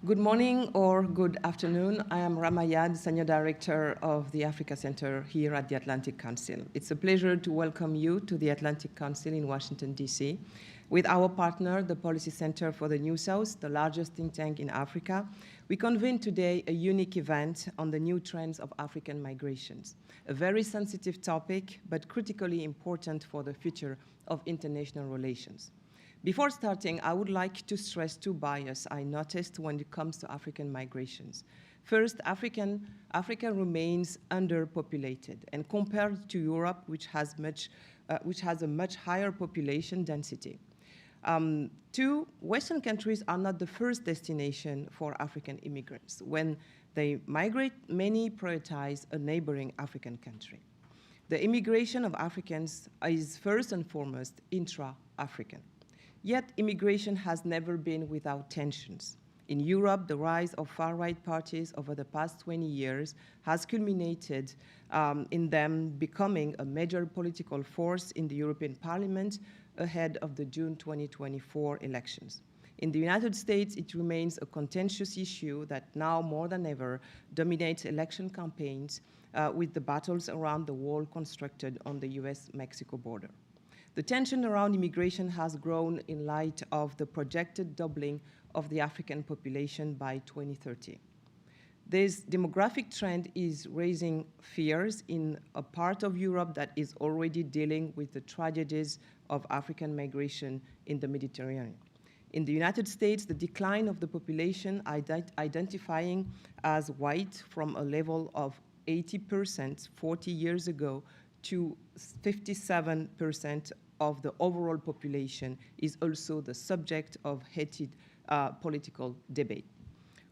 Good morning or good afternoon. I am Ramayad, Senior Director of the Africa Center here at the Atlantic Council. It's a pleasure to welcome you to the Atlantic Council in Washington, D.C. With our partner, the Policy Center for the New South, the largest think tank in Africa, we convene today a unique event on the new trends of African migrations, a very sensitive topic, but critically important for the future of international relations. Before starting, I would like to stress two biases I noticed when it comes to African migrations. First, Africa remains underpopulated, and compared to Europe, which has a much higher population density. Two, Western countries are not the first destination for African immigrants. When they migrate, many prioritize a neighboring African country. The immigration of Africans is first and foremost intra-African. Yet immigration has never been without tensions. In Europe, the rise of far-right parties over the past 20 years has culminated in them becoming a major political force in the European Parliament ahead of the June 2024 elections. In the United States, it remains a contentious issue that now more than ever dominates election campaigns with the battles around the wall constructed on the US-Mexico border. The tension around immigration has grown in light of the projected doubling of the African population by 2030. This demographic trend is raising fears in a part of Europe that is already dealing with the tragedies of African migration in the Mediterranean. In the United States, the decline of the population identifying as white from a level of 80% 40 years ago to 57% of the overall population is also the subject of heated political debate.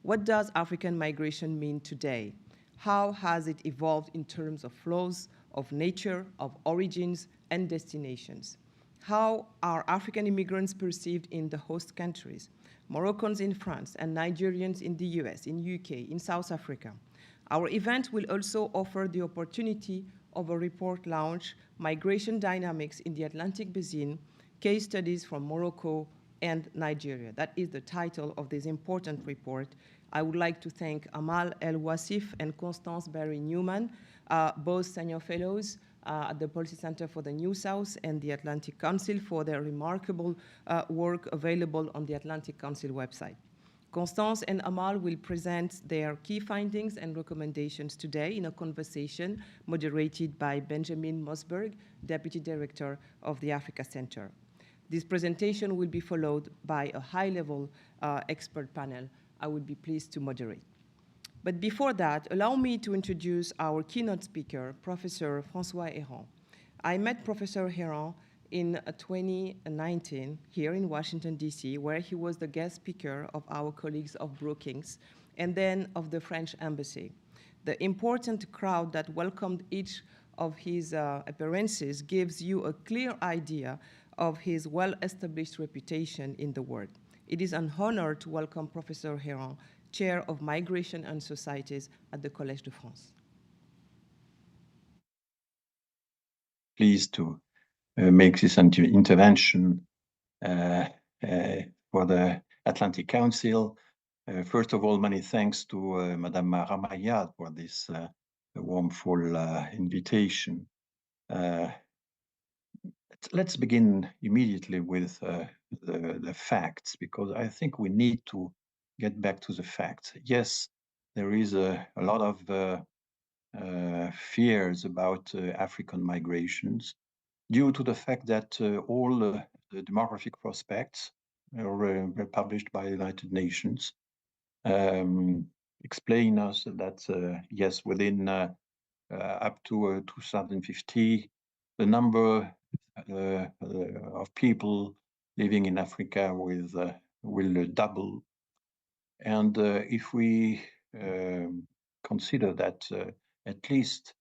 What does African migration mean today? How has it evolved in terms of flows, of nature, of origins, and destinations? How are African immigrants perceived in the host countries? Moroccans in France and Nigerians in the US, in UK, in South Africa. Our event will also offer the opportunity of a report launch, Migration Dynamics in the Atlantic Basin, Case Studies from Morocco and Nigeria. That is the title of this important report. I would like to thank Amal El Wasif and Constance Barry-Newman, both senior fellows at the Policy Center for the New South and the Atlantic Council for their remarkable work available on the Atlantic Council website. Constance and Amal will present their key findings and recommendations today in a conversation moderated by Benjamin Mosberg, Deputy Director of the Africa Center. This presentation will be followed by a high-level expert panel I would be pleased to moderate. But before that, allow me to introduce our keynote speaker, Professor François Héran. I met Professor Héran in 2019 here in Washington, D.C., where he was the guest speaker of our colleagues of Brookings and then of the French Embassy. The important crowd that welcomed each of his appearances gives you a clear idea of his well-established reputation in the world. It is an honor to welcome Professor Héran, Chair of Migration and Societies at the Collège de France. Pleased to make this intervention for the Atlantic Council. First of all, many thanks to Madame Ramayad for this warmful invitation. Let's begin immediately with the facts, because I think we need to get back to the facts. Yes, there is a lot of fears about African migrations due to the fact that all the demographic prospects were published by the United Nations explain us that, yes, within up to 2050, the number of people living in Africa will double. And if we consider that at least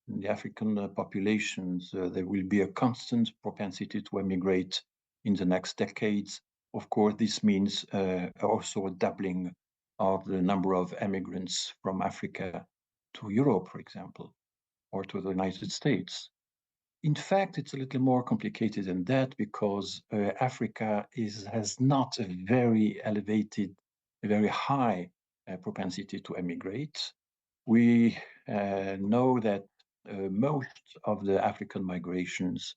in the African populations, there will be a constant propensity to emigrate in the next decades. Of course, this means also a doubling of the number of immigrants from Africa to Europe, for example, or to the United States. In fact, it's a little more complicated than that, because Africa has not a very elevated a very high propensity to emigrate. We know that most of the African migrations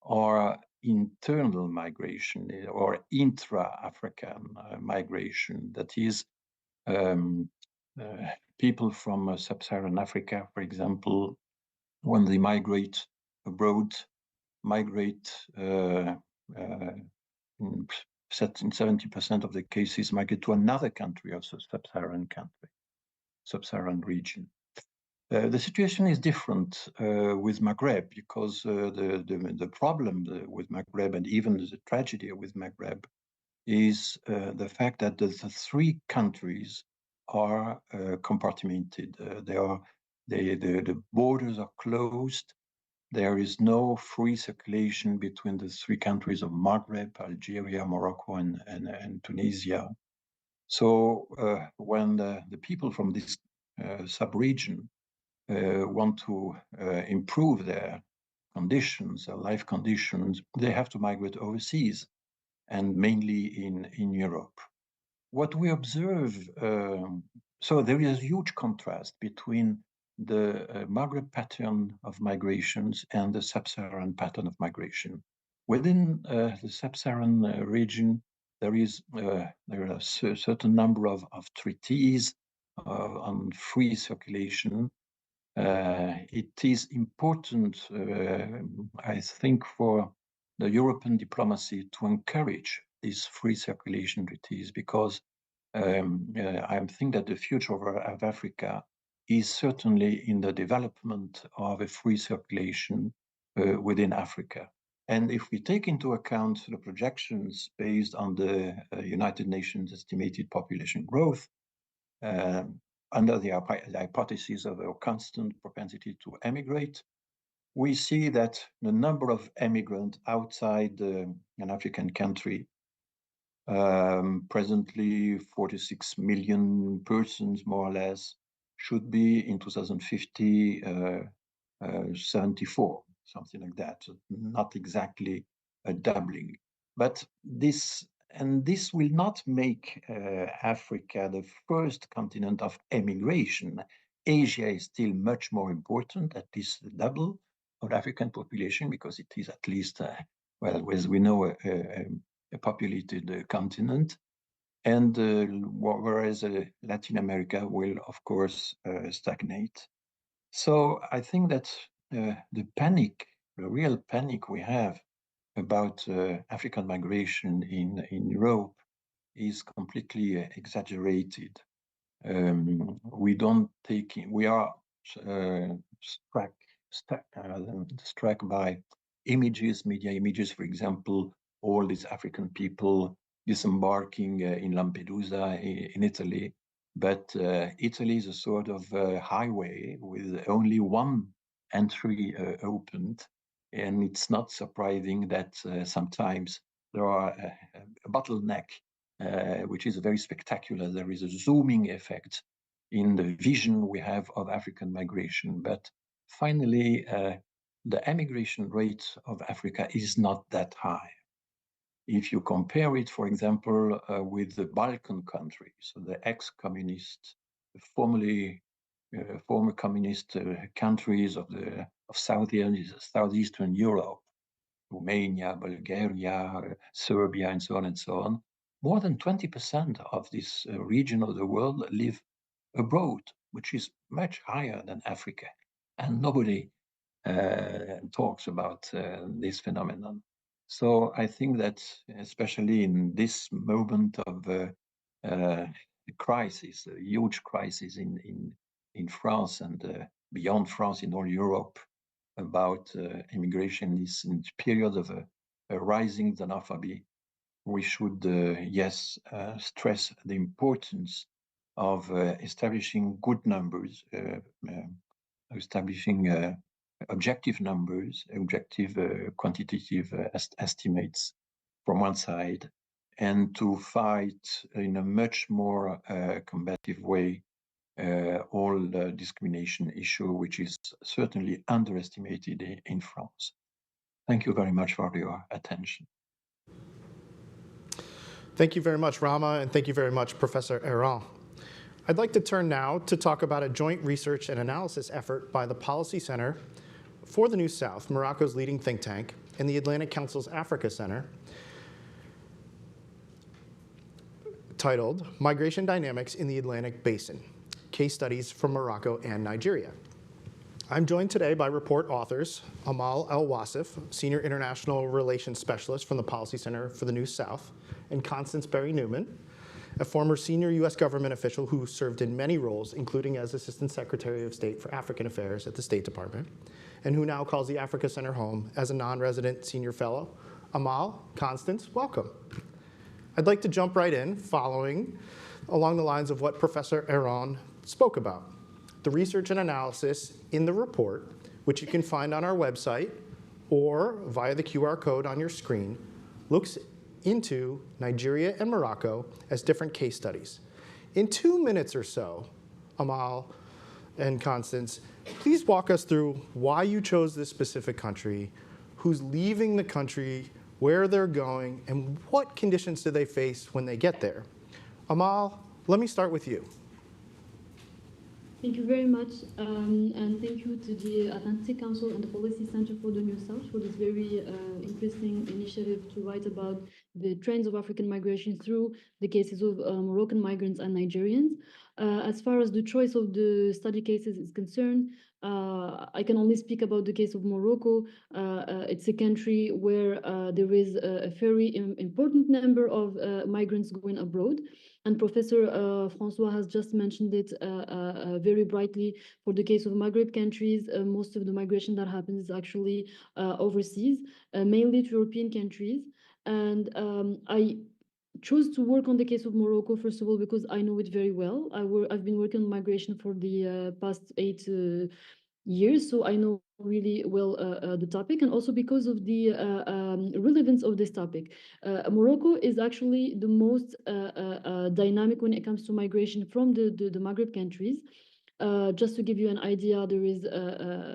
are internal migration or intra-African migration. That is, people from sub-Saharan Africa, for example, when they migrate abroad, migrate in 70% of the cases migrate to another country, also sub-Saharan country, sub-Saharan region. The situation is different with Maghreb because the problem with Maghreb and even the tragedy with Maghreb is the fact that the three countries are compartmented. The borders are closed. There is no free circulation between the three countries of Maghreb, Algeria, Morocco, and Tunisia. So when the people from this sub-region want to improve their conditions, their life conditions, they have to migrate overseas, and mainly in Europe. What we observe, so there is a huge contrast between the Maghreb pattern of migrations and the sub-Saharan pattern of migration. Within the sub-Saharan region, there are a certain number of treaties on free circulation. It is important, I think, for the European diplomacy to encourage these free circulation treaties because I think that the future of Africa is certainly in the development of a free circulation within Africa. And if we take into account the projections based on the United Nations estimated population growth, under the hypothesis of a constant propensity to emigrate, we see that the number of emigrants outside an African country, presently 46 million persons, more or less, should be in 2050 74, something like that. Not exactly a doubling, but this will not make Africa the first continent of emigration. Asia is still much more important, at least the double of African population, because it is at least, well, as we know, a populated continent. And whereas Latin America will, of course, stagnate. So I think that the real panic we have about African migration in Europe is completely exaggerated. We are struck by images, media images, for example, all these African people disembarking in Lampedusa in Italy. But Italy is a sort of highway with only one entry opened. And it's not surprising that sometimes there are a bottleneck, which is very spectacular. There is a zooming effect in the vision we have of African migration. But finally, the emigration rate of Africa is not that high. If you compare it, for example, with the Balkan countries, so the ex-communist, former communist countries of Southeastern Europe, Romania, Bulgaria, Serbia, and so on, more than 20% of this region of the world live abroad, which is much higher than Africa. And nobody talks about this phenomenon. So I think that especially in this moment of crisis, a huge crisis in France and beyond France, in all Europe, about immigration, this period of a rising xenophobia, we should, stress the importance of establishing good numbers, establishing objective numbers, objective quantitative estimates from one side, and to fight in a much more combative way all the discrimination issue, which is certainly underestimated in France. Thank you very much for your attention. Thank you very much, Rama, and thank you very much, Professor Errand. I'd like to turn now to talk about a joint research and analysis effort by the Policy Center for the New South, Morocco's leading think tank, and the Atlantic Council's Africa Center, titled Migration Dynamics in the Atlantic Basin, Case Studies from Morocco and Nigeria. I'm joined today by report authors Amal El-Wasif, Senior International Relations Specialist from the Policy Center for the New South, and Constance Berry-Newman, a former senior U.S. government official who served in many roles, including as Assistant Secretary of State for African Affairs at the State Department, and who now calls the Africa Center home as a non-resident senior fellow. Amal, Constance, welcome. I'd like to jump right in, following along the lines of what Professor Errand spoke about. The research and analysis in the report, which you can find on our website or via the QR code on your screen, looks into Nigeria and Morocco as different case studies. In 2 minutes or so, Amal and Constance, please walk us through why you chose this specific country, who's leaving the country, where they're going, and what conditions do they face when they get there. Amal, let me start with you. Thank you very much, and thank you to the Atlantic Council and the Policy Center for the New South for this very interesting initiative to write about the trends of African migration through the cases of Moroccan migrants and Nigerians. As far as the choice of the study cases is concerned, I can only speak about the case of Morocco. It's a country where there is a very important number of migrants going abroad. And Professor Francois has just mentioned it very brightly. For the case of Maghreb countries, most of the migration that happens is actually overseas, mainly to European countries. And I chose to work on the case of Morocco, first of all, because I know it very well. I've been working on migration for the past 8 years, so I know really well the topic, and also because of the relevance of this topic. Morocco is actually the most dynamic when it comes to migration from the Maghreb countries. Just to give you an idea, there is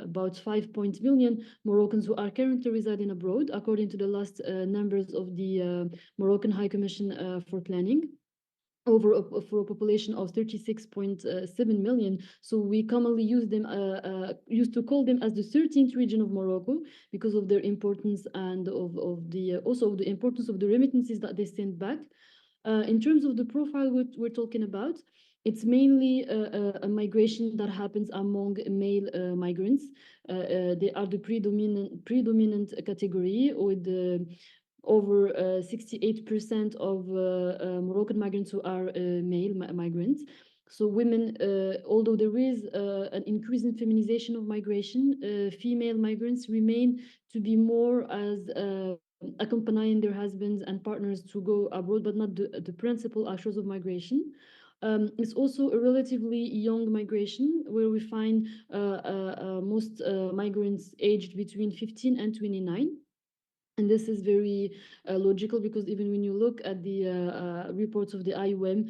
about 5 million Moroccans who are currently residing abroad, according to the last numbers of the Moroccan High Commission for Planning, for a population of 36.7 million. So we commonly used to call them as the 13th region of Morocco because of their importance and also of the importance of the remittances that they send back. In terms of the profile we're talking about, it's mainly a migration that happens among male migrants. They are the predominant category, with over 68% of Moroccan migrants who are male migrants. So women, although there is an increase in feminization of migration, female migrants remain to be more as accompanying their husbands and partners to go abroad, but not the principal actors of migration. It's also a relatively young migration, where we find most migrants aged between 15 and 29. And this is very logical, because even when you look at the reports of the IOM,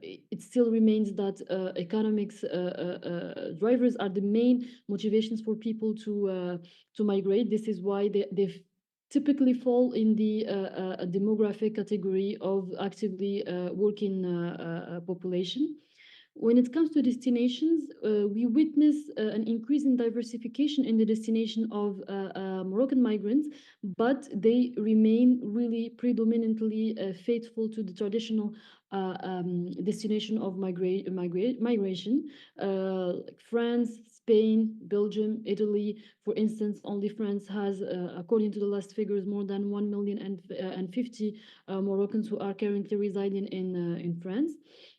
it still remains that economics drivers are the main motivations for people to migrate. This is why they typically fall in the demographic category of actively working population. When it comes to destinations, we witness an increase in diversification in the destination of Moroccan migrants, but they remain really predominantly faithful to the traditional destination of migration, like France, Spain, Belgium, Italy. For instance, only France has, according to the last figures, more than 1,050,000 Moroccans who are currently residing in France.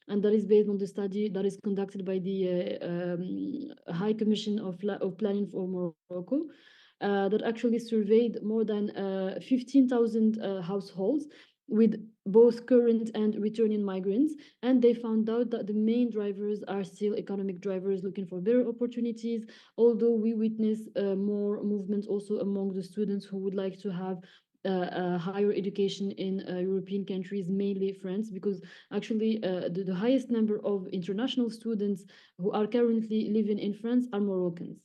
And that is based on the study that is conducted by the High Commission of Planning for Morocco, that actually surveyed more than 15,000 households with both current and returning migrants. And they found out that the main drivers are still economic drivers looking for better opportunities, although we witness more movement also among the students who would like to have higher education in European countries, mainly France, because actually the highest number of international students who are currently living in France are Moroccans.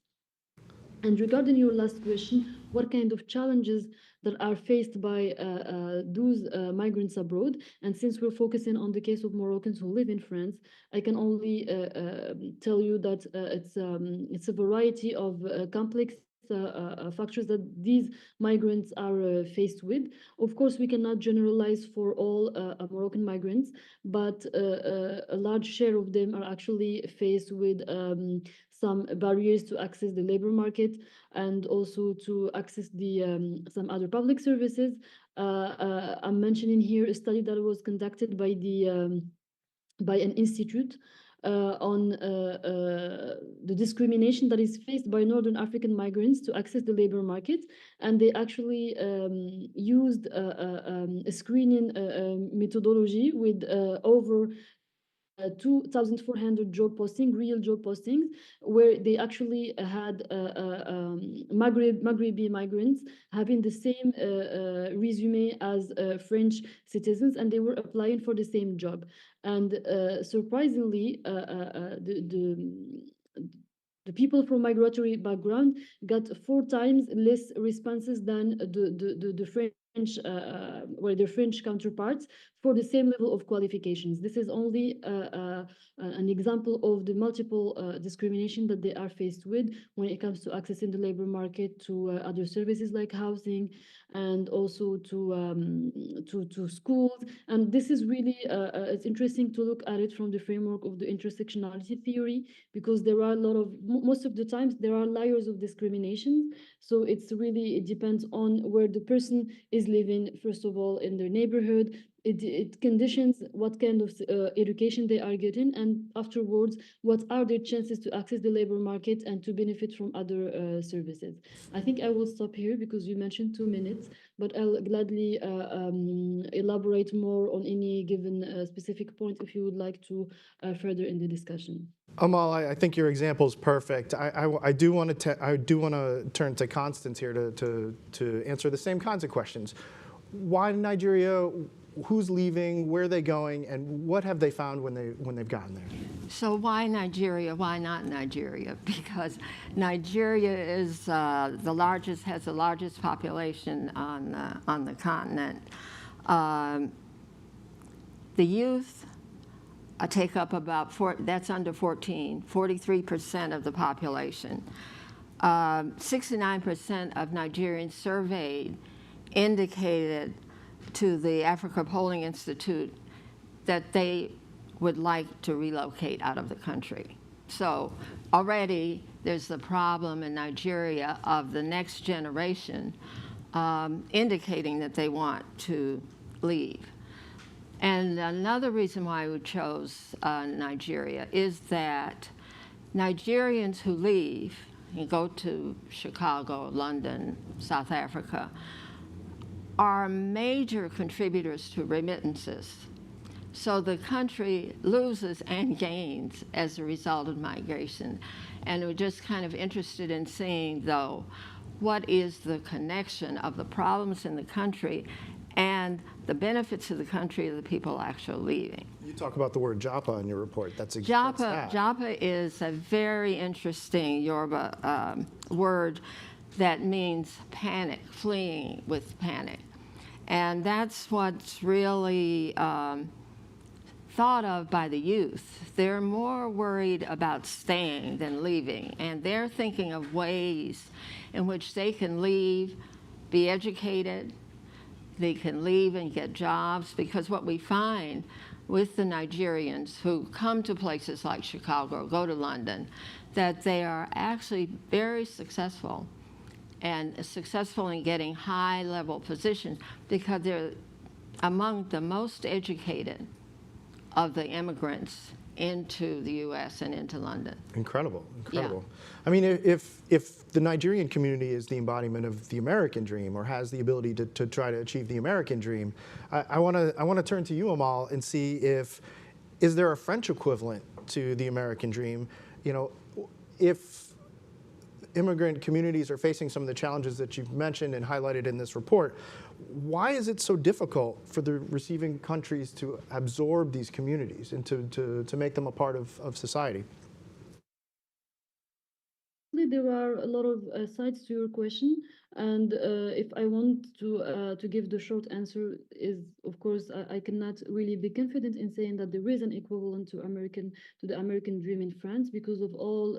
And regarding your last question, what kind of challenges that are faced by those migrants abroad. And since we're focusing on the case of Moroccans who live in France, I can only tell you that it's a variety of complex factors that these migrants are faced with. Of course, we cannot generalize for all Moroccan migrants, but a large share of them are actually faced with some barriers to access the labor market and also to access the some other public services. I'm mentioning here a study that was conducted by an institute on the discrimination that is faced by Northern African migrants to access the labor market. And they actually used a screening methodology with over 2,400 real job postings, where they actually had Maghrebi migrants having the same resume as French citizens, and they were applying for the same job. And surprisingly, the people from migratory background got 4 times less responses than the French or their French counterparts for the same level of qualifications. This is only an example of the multiple discrimination that they are faced with when it comes to accessing the labor market, to other services like housing, and also to schools. And this is really it's interesting to look at it from the framework of the intersectionality theory, because there are a lot of, most of the times there are layers of discrimination. So it depends on where the person is living, first of all, in their neighborhood. It conditions what kind of education they are getting, and afterwards, what are their chances to access the labor market and to benefit from other services. I think I will stop here because you mentioned 2 minutes, but I'll gladly elaborate more on any given specific point if you would like to further in the discussion. Amal, I think your example is perfect. I do want to turn to Constance here to answer the same kinds of questions. Why Nigeria? Who's leaving? Where are they going? And what have they found when they've gotten there? So why Nigeria? Why not Nigeria? Because Nigeria is has the largest population on the continent. The youth take up about that's under 43% of the population. 69% of Nigerians surveyed indicated to the Africa Polling Institute that they would like to relocate out of the country. So already there's the problem in Nigeria of the next generation indicating that they want to leave. And another reason why we chose Nigeria is that Nigerians who leave and go to Chicago, London, South Africa, are major contributors to remittances. So the country loses and gains as a result of migration. And we're just kind of interested in seeing, though, what is the connection of the problems in the country and the benefits of the country of the people actually leaving. You talk about the word Japa in your report. Japa is a very interesting Yoruba word that means panic, fleeing with panic. And that's what's really thought of by the youth. They're more worried about staying than leaving, and they're thinking of ways in which they can leave, be educated, they can leave and get jobs, because what we find with the Nigerians who come to places like Chicago, go to London, that they are actually very successful and successful in getting high-level positions because they're among the most educated of the immigrants into the U.S. and into London. Incredible. Yeah. I mean, if the Nigerian community is the embodiment of the American dream, or has the ability to try to achieve the American dream, I want to turn to you, Amal, and see is there a French equivalent to the American dream? You know, if immigrant communities are facing some of the challenges that you've mentioned and highlighted in this report, why is it so difficult for the receiving countries to absorb these communities and to make them a part of society? Actually, there are a lot of sides to your question, and if I want to give the short answer is, of course, I cannot really be confident in saying that there is an equivalent to the American dream in France because of all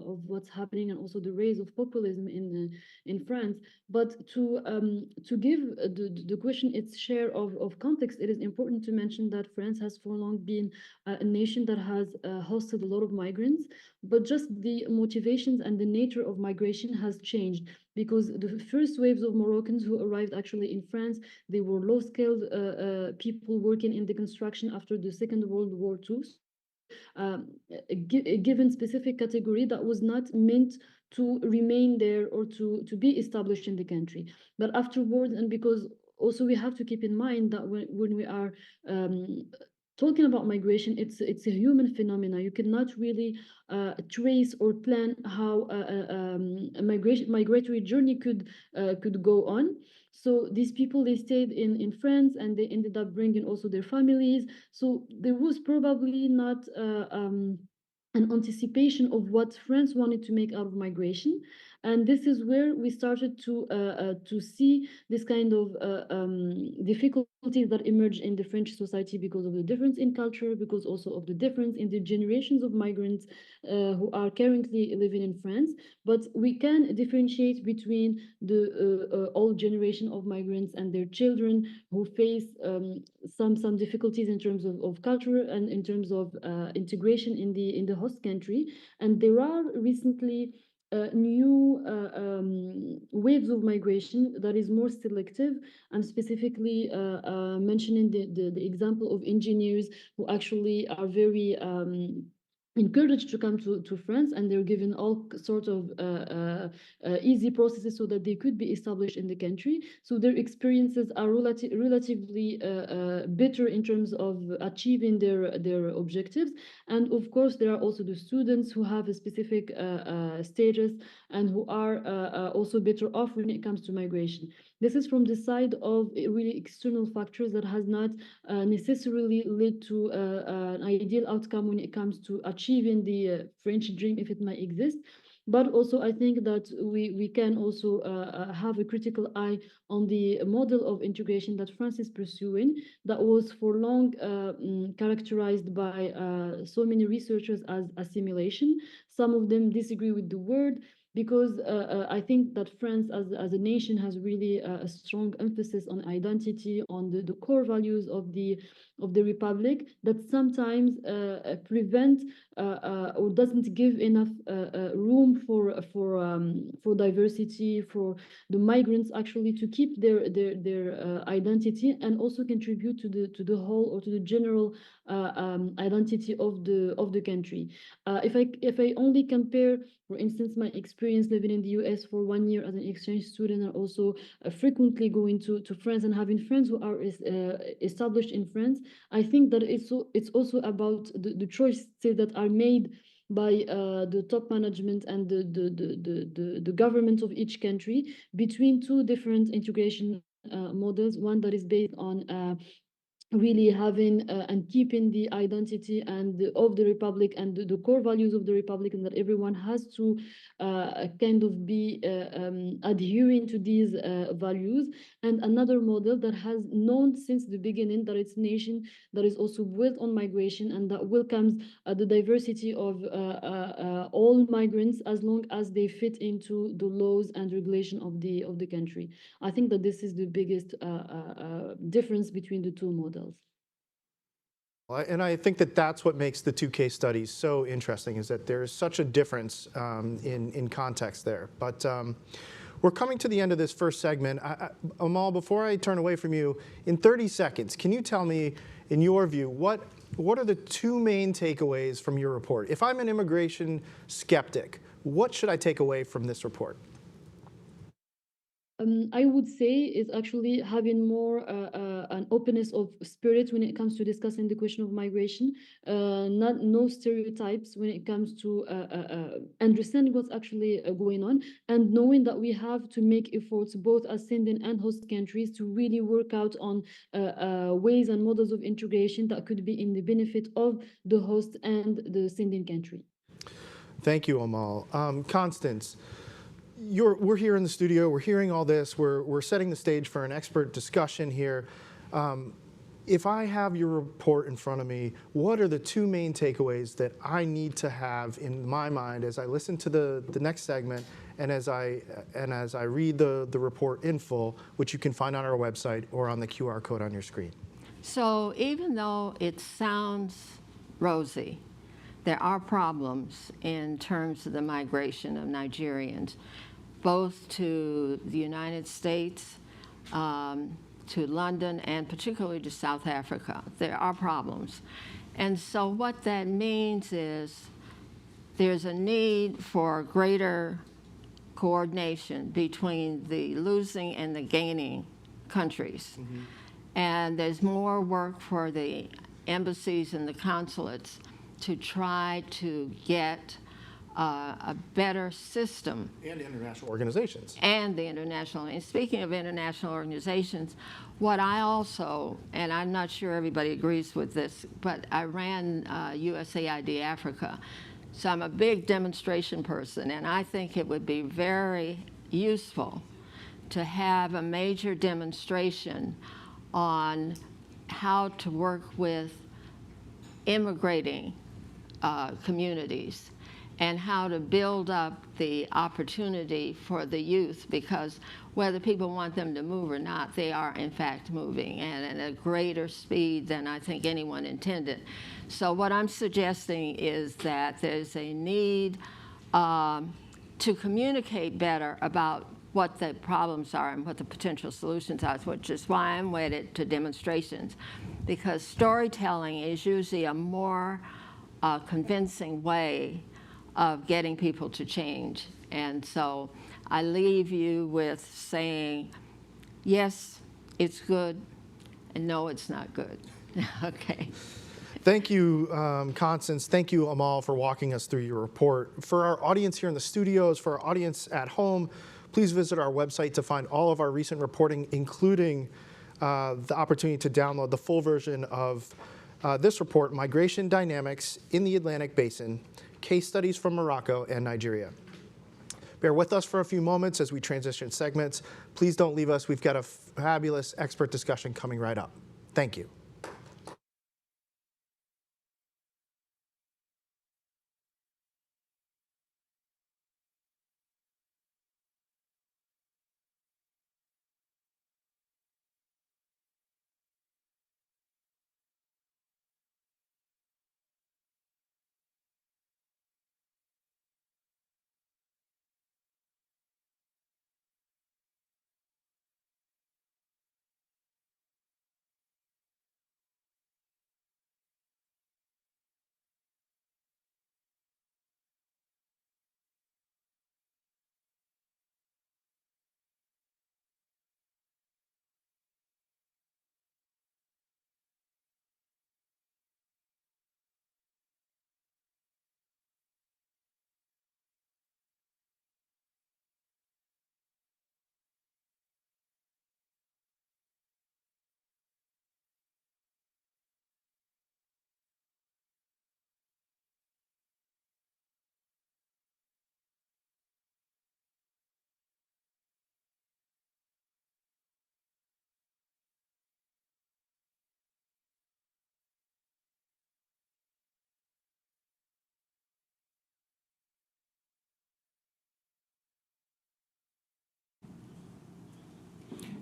of what's happening and also the rise of populism in France. But to give the question its share of context, it is important to mention that France has for long been a nation that has hosted a lot of migrants, but just the motivations and the nature of migration has changed because the first waves of Moroccans who arrived actually in France, they were low-skilled people working in the construction after the Second World War II. So a given specific category that was not meant to remain there or to be established in the country. But afterwards, and because also we have to keep in mind that when we are talking about migration, it's a human phenomena. You cannot really trace or plan how a migratory journey could go on. So these people, they stayed in France and they ended up bringing also their families. So there was probably not an anticipation of what France wanted to make out of migration. And this is where we started to see this kind of difficulties that emerged in the French society because of the difference in culture, because also of the difference in the generations of migrants who are currently living in France. But we can differentiate between the old generation of migrants and their children who face some difficulties in terms of culture and in terms of integration in the host country. And there are recently new waves of migration that is more selective. I'm specifically mentioning the example of engineers who actually are very encouraged to come to France, and they're given all sorts of easy processes so that they could be established in the country. So their experiences are relatively better in terms of achieving their objectives. And of course, there are also the students who have a specific status and who are also better off when it comes to migration. This is from the side of really external factors that has not necessarily led to an ideal outcome when it comes to achieving the French dream, if it might exist. But also, I think that we can also have a critical eye on the model of integration that France is pursuing, that was for long characterized by so many researchers as assimilation. Some of them disagree with the word, because I think that France as a nation has really a strong emphasis on identity, on the core values of the republic, that sometimes prevent or doesn't give enough room for diversity, for the migrants actually to keep their identity and also contribute to the whole or to the general identity of the country. If I only compare, for instance, my experience living in the US for 1 year as an exchange student, and also frequently going to France and having friends who are established in France, I think that it's also about the choices that are made by the top management and the government of each country between two different integration models. One that is based on really having and keeping the identity of the republic and the core values of the republic, and that everyone has to kind of be adhering to these values. And another model that has known since the beginning that it's a nation that is also built on migration and that welcomes the diversity of all migrants as long as they fit into the laws and regulation of the country. I think that this is the biggest difference between the two models. And I think that that's what makes the two case studies so interesting, is that there is such a difference in context there. But we're coming to the end of this first segment. Amal, before I turn away from you, in 30 seconds, can you tell me, in your view, what are the two main takeaways from your report? If I'm an immigration skeptic, what should I take away from this report? I would say is actually having more an openness of spirit when it comes to discussing the question of migration, no stereotypes when it comes to understanding what's actually going on, and knowing that we have to make efforts both as sending and host countries to really work out on ways and models of integration that could be in the benefit of the host and the sending country. Thank you, Amal. Constance, we're here in the studio. We're hearing all this. We're setting the stage for an expert discussion here. If I have your report in front of me, what are the two main takeaways that I need to have in my mind as I listen to the next segment and as I read the report in full, which you can find on our website or on the QR code on your screen? So even though it sounds rosy, there are problems in terms of the migration of Nigerians, both to the United States, to London, and particularly to South Africa. There are problems. And so what that means is there's a need for greater coordination between the losing and the gaining countries. Mm-hmm. And there's more work for the embassies and the consulates to try to get a better system. And international organizations. And the international. And speaking of international organizations, what I also, and I'm not sure everybody agrees with this, but I ran USAID Africa. So I'm a big demonstration person, and I think it would be very useful to have a major demonstration on how to work with immigrating communities and how to build up the opportunity for the youth, because whether people want them to move or not, they are in fact moving, and at a greater speed than I think anyone intended. So what I'm suggesting is that there's a need to communicate better about what the problems are and what the potential solutions are, which is why I'm wedded to demonstrations, because storytelling is usually a more convincing way of getting people to change. And so I leave you with saying, yes, it's good, and no, it's not good. Okay. Thank you, Constance. Thank you, Amal, for walking us through your report. For our audience here in the studios, for our audience at home, please visit our website to find all of our recent reporting, including the opportunity to download the full version of this report, Migration Dynamics in the Atlantic Basin, Case Studies from Morocco and Nigeria. Bear with us for a few moments as we transition segments. Please don't leave us. We've got a fabulous expert discussion coming right up. Thank you.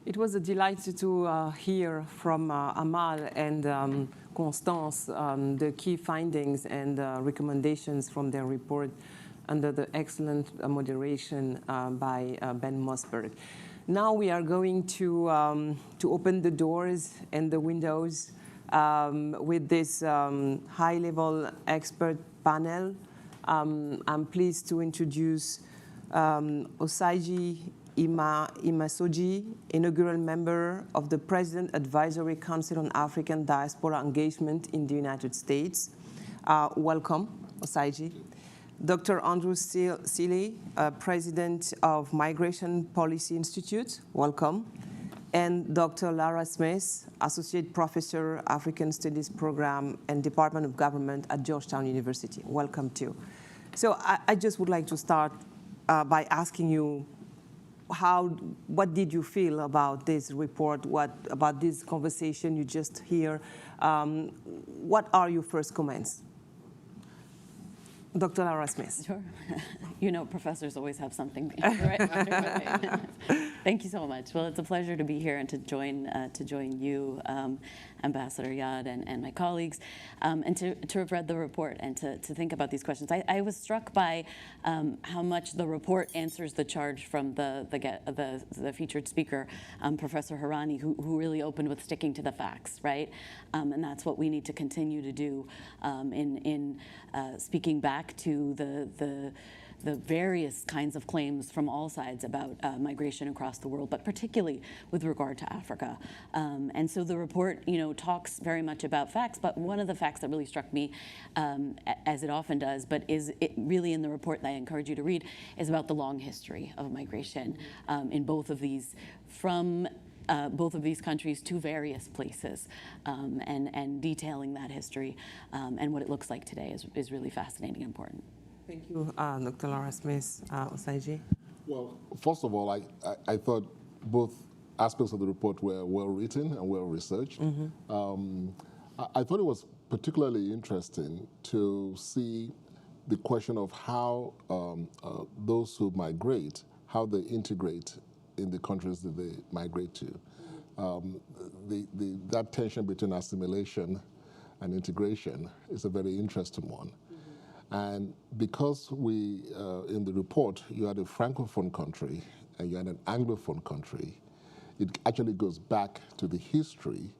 It was a delight to hear from Amal and Constance the key findings and recommendations from their report under the excellent moderation by Ben Mossberg. Now we are going to open the doors and the windows with this high-level expert panel. I'm pleased to introduce Osayi Imasoji, inaugural member of the President Advisory Council on African Diaspora Engagement in the United States. Welcome, Osayi. Dr. Andrew Seeley, President of Migration Policy Institute. Welcome. And Dr. Lara Smith, Associate Professor, African Studies Program and Department of Government at Georgetown University. Welcome too. So I just would like to start by asking you, what did you feel about this report? What about this conversation you just hear? What are your first comments? Dr. Laura Smith. Sure. You know, professors always have something right. Thank you so much. Well, it's a pleasure to be here and to join you, Ambassador Yad, and my colleagues, and to have read the report and to think about these questions. I was struck by how much the report answers the charge from the featured speaker, Professor Harani, who really opened with sticking to the facts, right? And that's what we need to continue to do in speaking back to the various kinds of claims from all sides about migration across the world, but particularly with regard to Africa. And so the report, talks very much about facts, but one of the facts that really struck me, as it often does, but is it really in the report that I encourage you to read, is about the long history of migration in both of these, from both of these countries to various places, and detailing that history and what it looks like today is really fascinating and important. Thank you, Dr. Laura Smith. Osaiji? Well, first of all, I thought both aspects of the report were well written and well researched. Mm-hmm. I thought it was particularly interesting to see the question of how those who migrate, how they integrate in the countries that they migrate to. That tension between assimilation and integration is a very interesting one. And because in the report, you had a Francophone country and you had an Anglophone country, it actually goes back to the history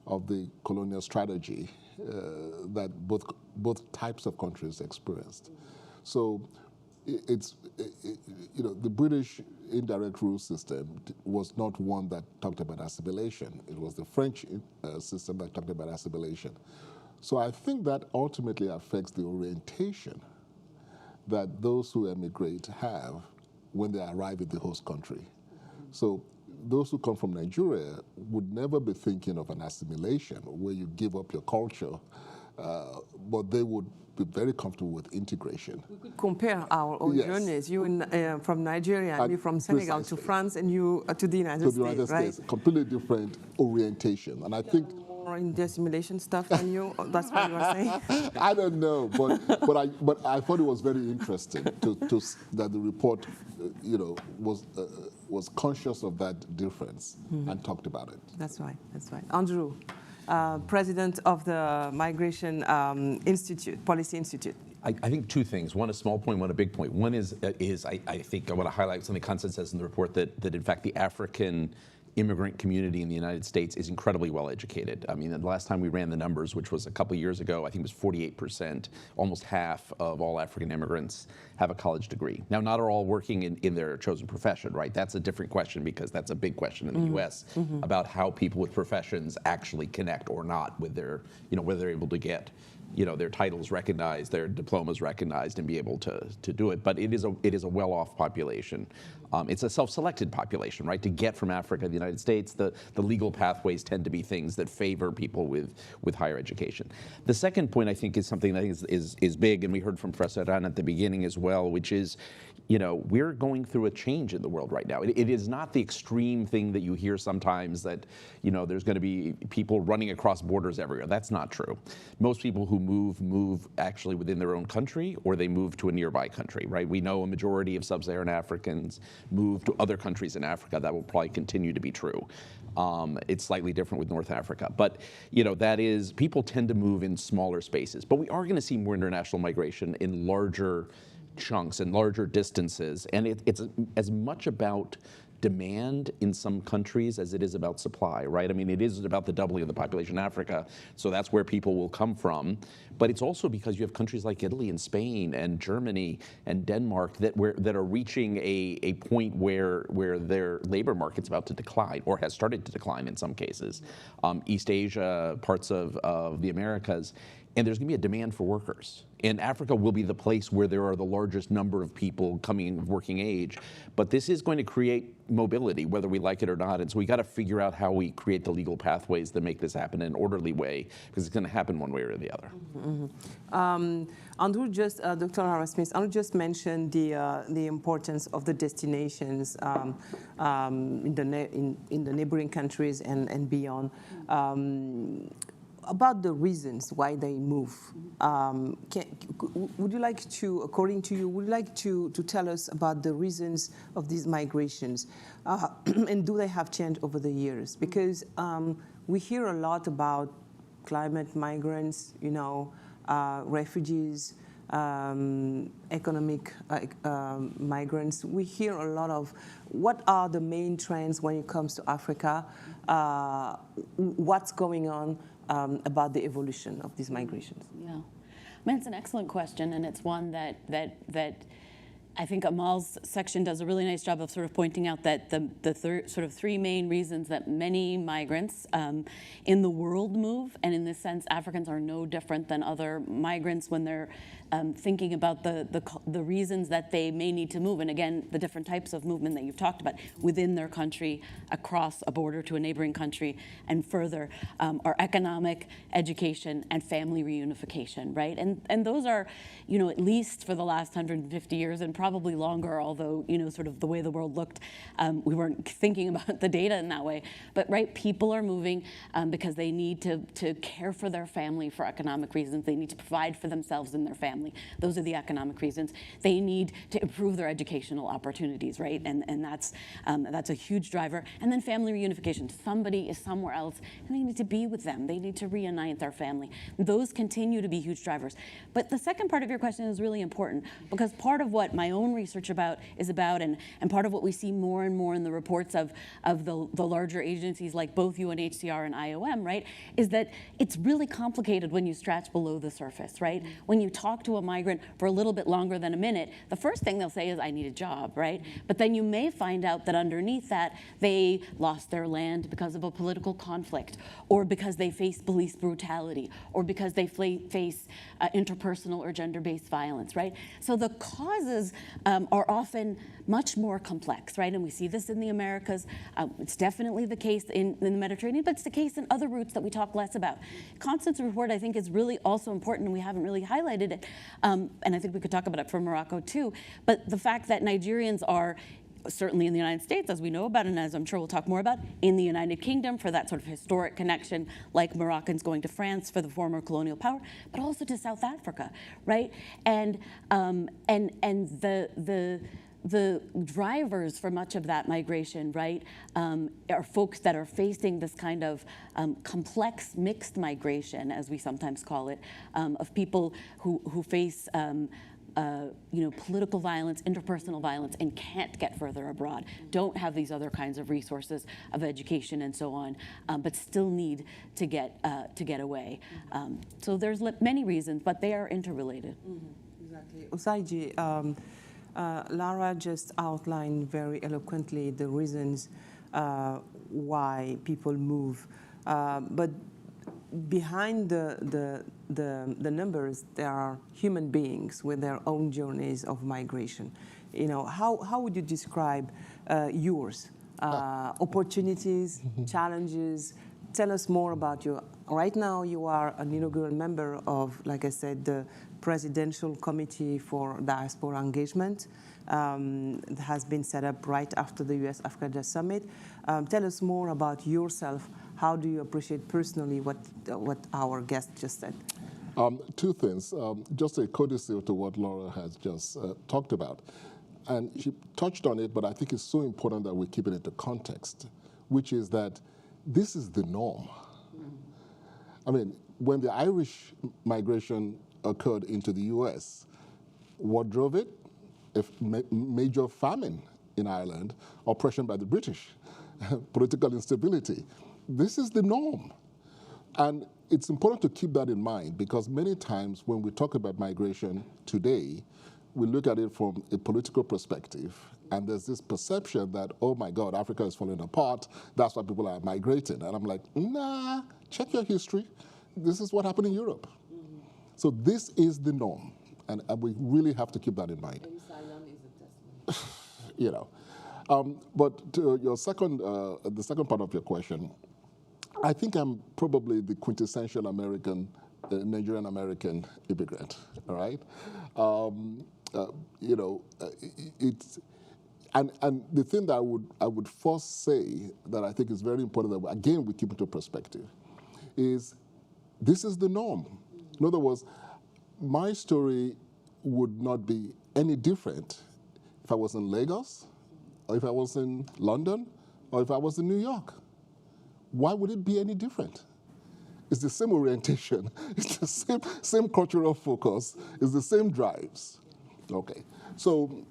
of the colonial strategy that both types of countries experienced. So the British indirect rule system was not one that talked about assimilation. It was the French system that talked about assimilation. So I think that ultimately affects the orientation that those who emigrate have when they arrive in the host country. So those who come from Nigeria would never be thinking of an assimilation where you give up your culture, but they would be very comfortable with integration. We could compare our own journeys. You from Nigeria, and me from Senegal to France, and you to the United States, right? Completely different orientation. And I think in the assimilation stuff than you? That's what you were saying? I don't know, but I thought it was very interesting that the report, was conscious of that difference and talked about it. That's right. That's right. Andrew, president of the Migration Policy Institute. I think two things. One, a small point, one, a big point. One is I think I want to highlight something Constance says in the report that in fact the African immigrant community in the United States is incredibly well educated. I mean, the last time we ran the numbers, which was a couple years ago, I think it was 48%, almost half of all African immigrants have a college degree. Now, not all working in their chosen profession, right? That's a different question because that's a big question in the US about how people with professions actually connect or not with their, whether they're able to get their titles recognized, their diplomas recognized, and be able to do it. But it is a well-off population. It's a self-selected population, right? To get from Africa to the United States, the legal pathways tend to be things that favor people with higher education. The second point, I think, is something that I think is big, and we heard from Professor Ran at the beginning as well, which is, we're going through a change in the world right now. It is not the extreme thing that you hear sometimes that, there's going to be people running across borders everywhere. That's not true. Most people who move actually within their own country, or they move to a nearby country, right? We know a majority of sub-Saharan Africans move to other countries in Africa. That will probably continue to be true. It's slightly different with North Africa. But, that is, people tend to move in smaller spaces. But we are going to see more international migration in larger chunks and larger distances. And it's as much about demand in some countries as it is about supply, right? I mean, it is about the doubling of the population in Africa, so that's where people will come from. But it's also because you have countries like Italy and Spain and Germany and Denmark that are reaching a point where their labor market's about to decline, or has started to decline in some cases. East Asia, parts of the Americas. and there's going to be a demand for workers. And Africa will be the place where there are the largest number of people coming of working age. But this is going to create mobility, whether we like it or not. And so we got to figure out how we create the legal pathways that make this happen in an orderly way, because it's going to happen one way or the other. Andrew Dr. Lara-Smith, Andrew just mentioned the importance of the destinations in the neighboring countries and beyond. About the reasons why they move, would you like to, according to you, would you like to tell us about the reasons of these migrations, and do they have changed over the years? Because we hear a lot about climate migrants, refugees, economic migrants. We hear a lot of what are the main trends when it comes to Africa, what's going on about the evolution of these migrations. Yeah, I mean, it's an excellent question, and it's one that I think Amal's section does a really nice job of sort of pointing out that the sort of three main reasons that many migrants in the world move, and in this sense, Africans are no different than other migrants when they're thinking about the reasons that they may need to move, and again, the different types of movement that you've talked about within their country, across a border to a neighboring country, and further, are economic, education, and family reunification, right? And those are, at least for the last 150 years, and probably longer, although, sort of the way the world looked, we weren't thinking about the data in that way. But, right, people are moving because they need to care for their family for economic reasons. They need to provide for themselves and their family. Those are the economic reasons. They need to improve their educational opportunities, right? And that's a huge driver. And then family reunification. Somebody is somewhere else, and they need to be with them. They need to reunite their family. Those continue to be huge drivers. But the second part of your question is really important, because part of what my own research is about, and part of what we see more and more in the reports of the larger agencies like both UNHCR and IOM, right, is that it's really complicated when you scratch below the surface, right? When you talk to a migrant for a little bit longer than a minute, the first thing they'll say is, I need a job, right? But then you may find out that underneath that, they lost their land because of a political conflict, or because they face police brutality, or because they face interpersonal or gender-based violence, right? So the causes are often much more complex, right? And we see this in the Americas. It's definitely the case in the Mediterranean, but it's the case in other routes that we talk less about. Constance's report, I think, is really also important, and we haven't really highlighted it. And I think we could talk about it for Morocco too. But the fact that Nigerians are certainly in the United States, as we know about, and as I'm sure we'll talk more about, in the United Kingdom for that sort of historic connection, like Moroccans going to France for the former colonial power, but also to South Africa, right? And the drivers for much of that migration, right, are folks that are facing this kind of complex mixed migration, as we sometimes call it, of people who face political violence, interpersonal violence, and can't get further abroad, don't have these other kinds of resources of education and so on, but still need to get away. So there's many reasons, but they are interrelated. Exactly. Osaiji, Lara just outlined very eloquently the reasons why people move, but behind the numbers, there are human beings with their own journeys of migration. How would you describe yours? Opportunities, challenges. Tell us more about you. Right now, you are an inaugural member of, like I said, the Presidential Committee for Diaspora Engagement. It has been set up right after the US-Africa Summit. Tell us more about yourself. How do you appreciate personally what our guest just said? Two things. Just a courtesy to what Laura has just talked about. And she touched on it, but I think it's so important that we keep it into context, which is that this is the norm. I mean, when the Irish migration occurred into the US, what drove it? A major famine in Ireland, oppression by the British, political instability. This is the norm. And it's important to keep that in mind, because many times when we talk about migration today, we look at it from a political perspective, and there's this perception that, oh my God, Africa is falling apart, that's why people are migrating. And I'm like, nah, check your history. This is what happened in Europe. So this is the norm, and we really have to keep that in mind. You know, but to your second, the second part of your question, I think I'm probably the quintessential American, Nigerian American immigrant. All right, you know, it's. And the thing that I would first say that I think is very important that, again, we keep into perspective is this is the norm. In other words, my story would not be any different if I was in Lagos, or if I was in London, or if I was in New York. Why would it be any different? It's the same orientation. It's the same cultural focus. It's the same drives. Okay, so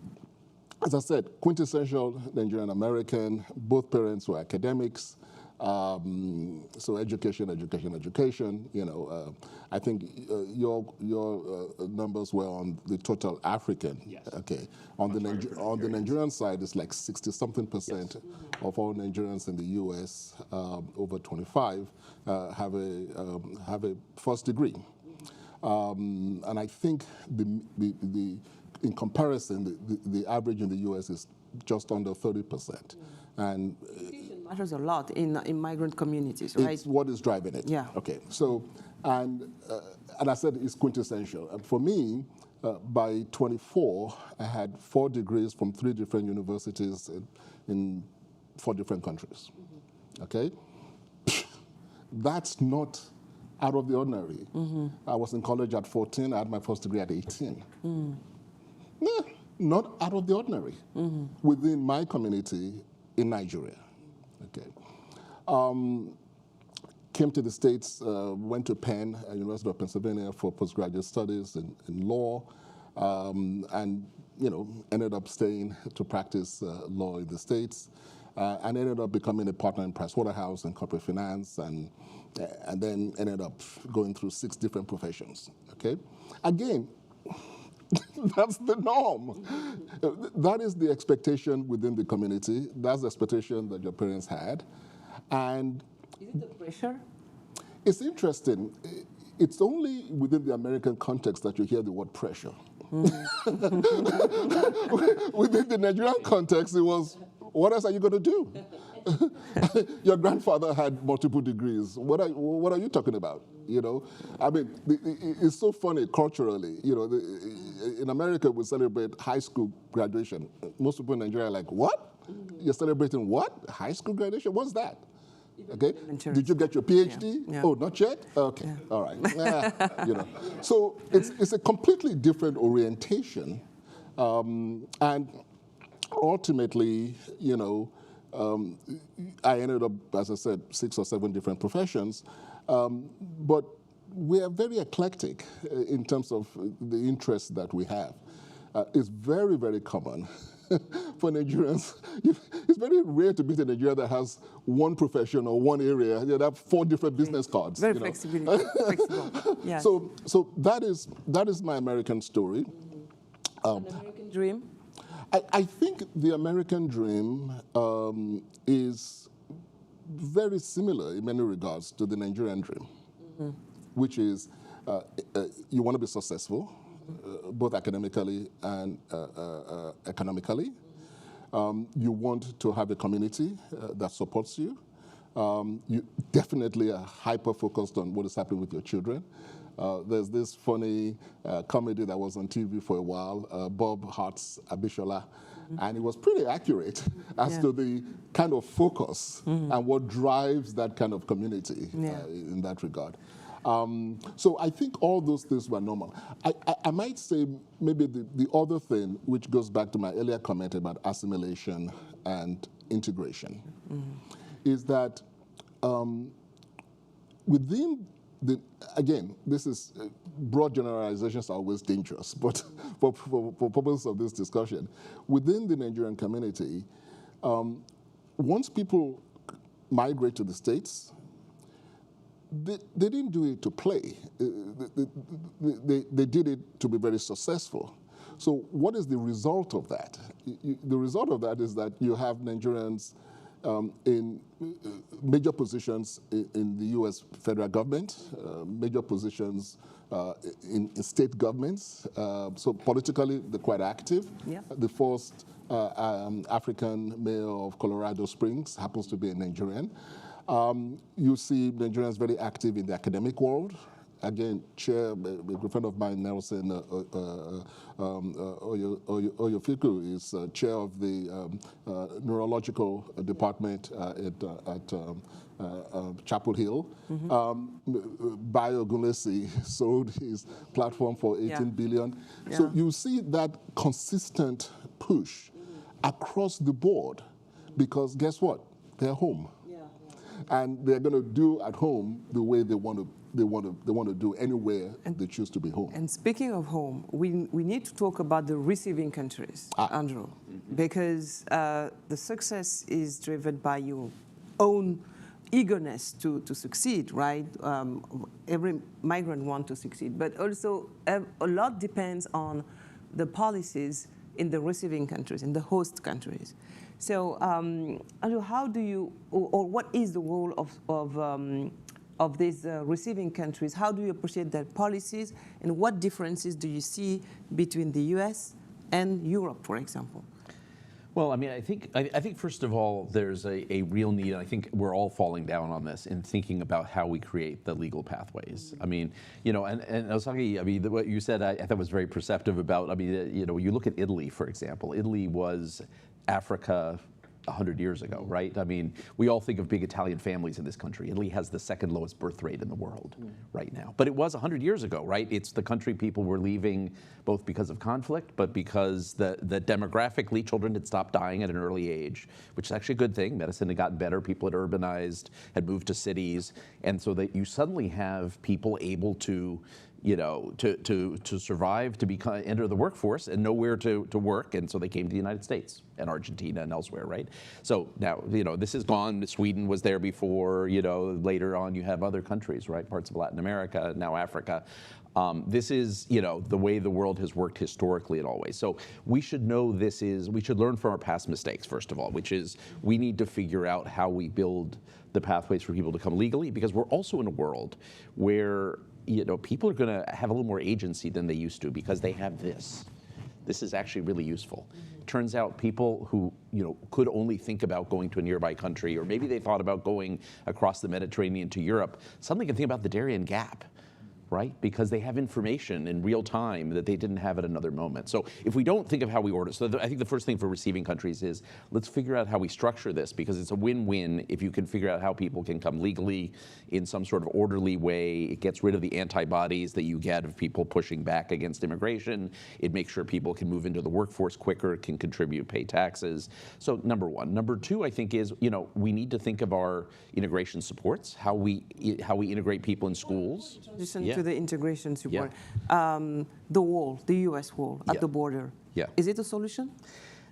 as I said, quintessential Nigerian American. Both parents were academics. So education. You know, I think your numbers were on the total African. Yes. Okay. On the Nigerian side, it's like 60-something% of all Nigerians in the U.S. Over 25 have a first degree, and I think in comparison, the average in the U.S. is just under 30%, and matters a lot in migrant communities, right? It's what is driving it. Yeah. Okay. So, and I said it's quintessential. And for me, by 24, I had 4 degrees from 3 different universities in 4 different countries. Okay. That's not out of the ordinary. I was in college at 14. I had my first degree at 18. Not out of the ordinary within my community in Nigeria. Okay. Came to the States, went to Penn, University of Pennsylvania, for postgraduate studies in law, and you know, ended up staying to practice law in the States, and ended up becoming a partner in Pricewaterhouse and corporate finance, and then ended up going through 6 different professions. Okay, again. That's the norm. That is the expectation within the community. That's the expectation that your parents had. And is it the pressure? It's interesting. It's only within the American context that you hear the word pressure. Within the Nigerian context, it was, what else are you going to do? Your grandfather had multiple degrees. What are you talking about? You know, I mean, it's so funny culturally. You know, in America we celebrate high school graduation. Most people in Nigeria are like, what? You're celebrating what? High school graduation? What's that? Okay. Did you get your PhD? Yeah. Oh, not yet? Okay. Yeah. All right. You know, so it's a completely different orientation, and ultimately, you know. I ended up, as I said, 6 or 7 different professions, but we are very eclectic in terms of the interests that we have. It's very, very common for Nigerians. It's very rare to meet a Nigerian that has one profession or one area. They have 4 different business cards. Very flexible. Yeah. So that is my American story. An American dream. I think the American dream is very similar in many regards to the Nigerian dream, which is you want to be successful, both academically and economically. You want to have a community that supports you. You definitely are hyper-focused on what is happening with your children. There's this funny comedy that was on TV for a while, Bob Hart's Abishola, and it was pretty accurate as to the kind of focus and what drives that kind of community in that regard. So I think all those things were normal. I might say maybe the other thing, which goes back to my earlier comment about assimilation and integration, is that within again, this is broad generalizations are always dangerous, but for purposes of this discussion, within the Nigerian community, once people migrate to the States, they didn't do it to play. They did it to be very successful. So what is the result of that? The result of that is that you have Nigerians in major positions in the U.S. federal government, major positions in state governments. So politically, they're quite active. Yeah. The first African mayor of Colorado Springs happens to be a Nigerian. You see Nigerians very active in the academic world. Again, chair, a good friend of mine, Nelson Oyofiku, is chair of the neurological department at Chapel Hill. Bayo Ogunlesi sold his platform for 18 billion. Yeah. So you see that consistent push across the board, because guess what? They're home. And they're going to do at home the way they want to do anywhere they choose to be home. And speaking of home, we need to talk about the receiving countries, Andrew, because the success is driven by your own eagerness to succeed, right? Every migrant wants to succeed, but also a lot depends on the policies in the receiving countries, in the host countries. So, Andrew, how do you, or what is the role of these receiving countries? How do you appreciate their policies, and what differences do you see between the U.S. and Europe, for example? Well, I mean, I think first of all, there's a real need, and I think we're all falling down on this in thinking about how we create the legal pathways. I mean, you know, and Osaki, I mean, what you said, I thought was very perceptive about, I mean, you know, you look at Italy, for example. Italy was Africa 100 years ago, right? I mean, we all think of big Italian families in this country. Italy has the second lowest birth rate in the world right now. But it was 100 years ago, right? It's the country people were leaving both because of conflict, but because the demographically children had stopped dying at an early age, which is actually a good thing. Medicine had gotten better, people had urbanized, had moved to cities. And so that you suddenly have people able to, you know, to survive, to enter the workforce and nowhere to work. And so they came to the United States and Argentina and elsewhere, right? So now, you know, this is gone. Sweden was there before, you know, later on you have other countries, right? Parts of Latin America, now Africa. This is, you know, the way the world has worked historically and always. So we should know we should learn from our past mistakes, first of all, which is we need to figure out how we build the pathways for people to come legally, because we're also in a world where, you know, people are going to have a little more agency than they used to because they have this. This is actually really useful. Turns out people who, you know, could only think about going to a nearby country, or maybe they thought about going across the Mediterranean to Europe, suddenly can think about the Darien Gap, right? Because they have information in real time that they didn't have at another moment. So if we don't think of how we order, so I think the first thing for receiving countries is let's figure out how we structure this, because it's a win-win if you can figure out how people can come legally in some sort of orderly way. It gets rid of the antibodies that you get of people pushing back against immigration. It makes sure people can move into the workforce quicker, can contribute, pay taxes. So number one. Number two, I think, is, you know, we need to think of our integration supports, how we integrate people in schools. To the integration support, the wall, the U.S. wall at the border. Is it a solution?